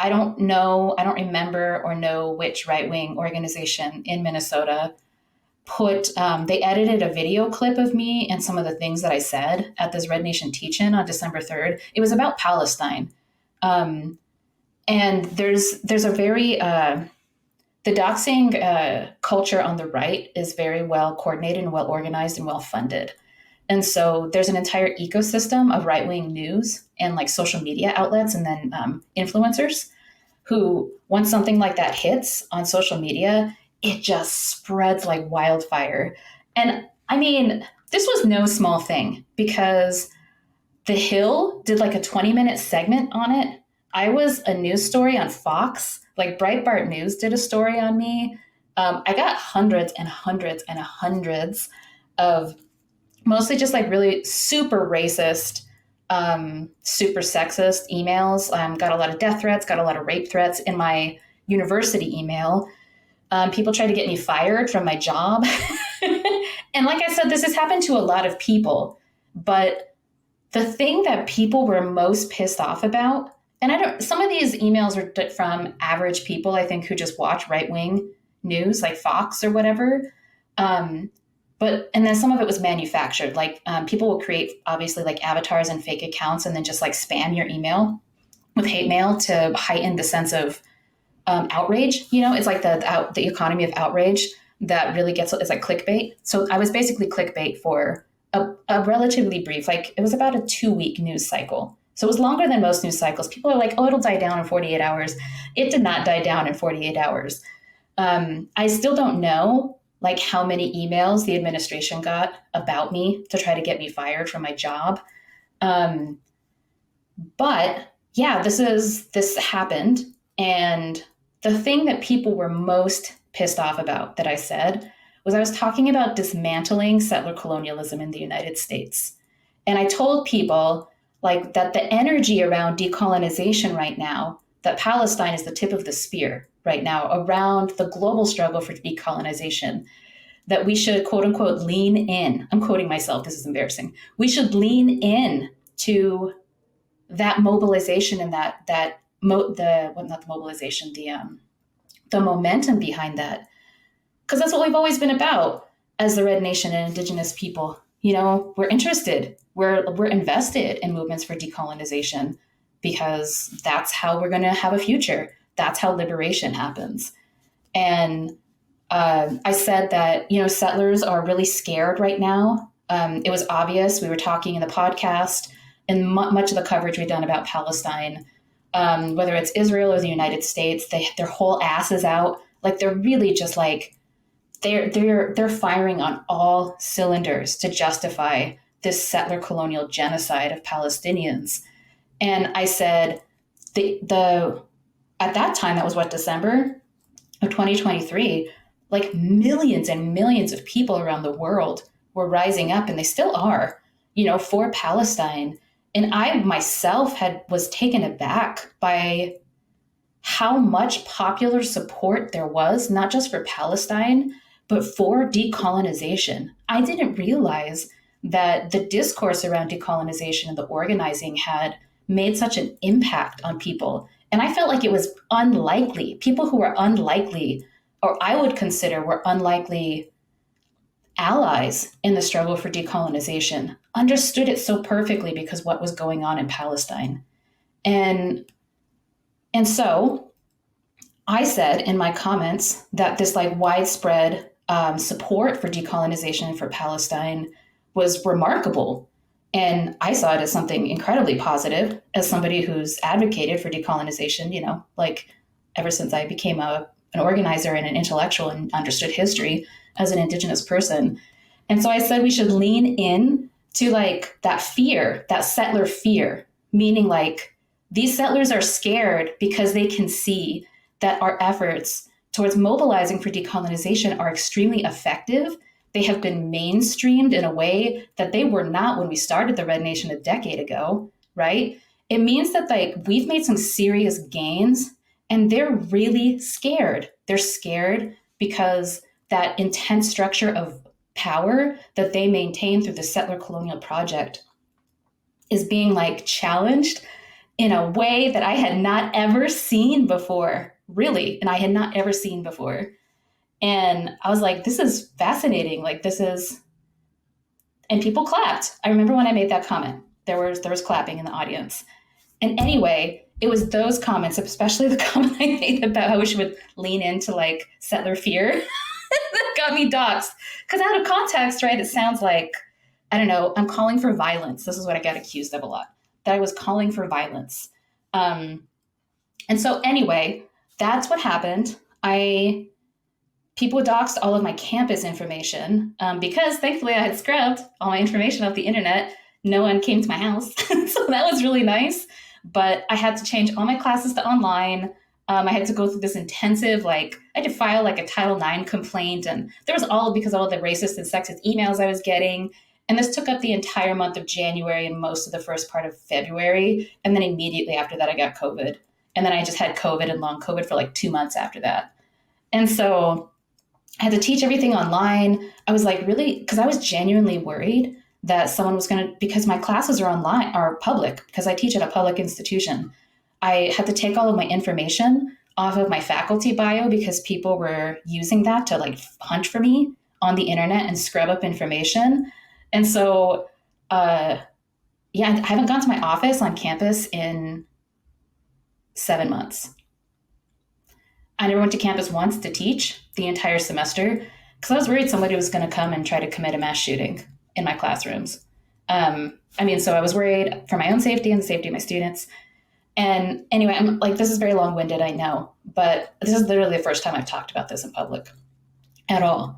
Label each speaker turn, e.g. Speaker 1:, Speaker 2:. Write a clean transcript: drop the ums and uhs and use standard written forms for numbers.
Speaker 1: I don't know, I don't remember or know which right wing organization in Minnesota they edited a video clip of me and some of the things that I said at this Red Nation teach-in on December 3rd. It was about Palestine. Um, and there's a very, the doxing culture on the right is very well coordinated and well organized and well funded. And so there's an entire ecosystem of right wing news and like social media outlets and then influencers who, once something like that hits on social media, it just spreads like wildfire. And I mean, this was no small thing because The Hill did like a 20-minute segment on it. I was a news story on Fox, like Breitbart News did a story on me. I got hundreds and hundreds and hundreds of mostly just like really super racist, super sexist emails. Got a lot of death threats, got a lot of rape threats in my university email. People tried to get me fired from my job. And like I said, this has happened to a lot of people. But the thing that people were most pissed off about, and some of these emails are from average people, I think, who just watch right wing news like Fox or whatever. And then some of it was manufactured. Like people will create obviously like avatars and fake accounts and then just like spam your email with hate mail to heighten the sense of outrage. You know, it's like the economy of outrage that really it's like clickbait. So I was basically clickbait for a relatively brief, like it was about a 2-week news cycle. So it was longer than most news cycles. People are like, oh, it'll die down in 48 hours. It did not die down in 48 hours. I still don't know like how many emails the administration got about me to try to get me fired from my job. But yeah, this happened. And the thing that people were most pissed off about that I said was I was talking about dismantling settler colonialism in the United States. And I told people like that the energy around decolonization right now, that Palestine is the tip of the spear right now around the global struggle for decolonization, that we should quote unquote lean in. I'm quoting myself, this is embarrassing. We should lean in to that mobilization and not the mobilization, the momentum behind that. Because that's what we've always been about as the Red Nation and Indigenous people. You know, we're interested, we're invested in movements for decolonization because that's how we're going to have a future. That's how liberation happens. And I said that, you know, settlers are really scared right now. It was obvious. We were talking in the podcast and much of the coverage we've done about Palestine, whether it's Israel or the United States, their whole ass is out. Like they're really just like, they're firing on all cylinders to justify this settler colonial genocide of Palestinians. And I said, at that time, that was what, December of 2023, like millions and millions of people around the world were rising up, and they still are, you know, for Palestine. And I myself was taken aback by how much popular support there was, not just for Palestine, but for decolonization. I didn't realize that the discourse around decolonization and the organizing had made such an impact on people. And I felt like it was unlikely. People who were unlikely, or I would consider were unlikely allies in the struggle for decolonization, understood it so perfectly because what was going on in Palestine. And so I said in my comments that this like widespread support for decolonization for Palestine was remarkable. And I saw it as something incredibly positive as somebody who's advocated for decolonization, you know, like ever since I became an organizer and an intellectual and understood history as an Indigenous person. And so I said we should lean in to like that fear, that settler fear, meaning like these settlers are scared because they can see that our efforts towards mobilizing for decolonization are extremely effective. They have been mainstreamed in a way that they were not when we started the Red Nation a decade ago, right? It means that like we've made some serious gains and they're really scared. They're scared because that intense structure of power that they maintain through the settler colonial project is being like challenged in a way that I had not ever seen before, really. And I had not ever seen before. And I was like, this is fascinating. Like, this is, and people clapped. I remember when I made that comment, there was clapping in the audience. And anyway, it was those comments, especially the comment I made about how we should lean into like settler fear, that got me doxxed. Because out of context, right, it sounds like, I don't know, I'm calling for violence. This is what I got accused of a lot, that I was calling for violence. Um, and so anyway, that's what happened. People doxed all of my campus information because thankfully I had scrubbed all my information off the internet. No one came to my house. So that was really nice. But I had to change all my classes to online. I had to go through this intensive, like, I had to file like a Title IX complaint. And there was all because of all the racist and sexist emails I was getting. And this took up the entire month of January and most of the first part of February. And then immediately after that, I got COVID. And then I just had COVID and long COVID for like 2 months after that. And so I had to teach everything online. I was like, really, because I was genuinely worried that someone was going to, because my classes are online, are public, because I teach at a public institution. I had to take all of my information off of my faculty bio because people were using that to like hunt for me on the internet and scrub up information. And so, yeah, I haven't gone to my office on campus in 7 months. I never went to campus once to teach the entire semester because I was worried somebody was going to come and try to commit a mass shooting in my classrooms. So I was worried for my own safety and the safety of my students. And anyway, I'm like, this is very long winded, I know, but this is literally the first time I've talked about this in public at all.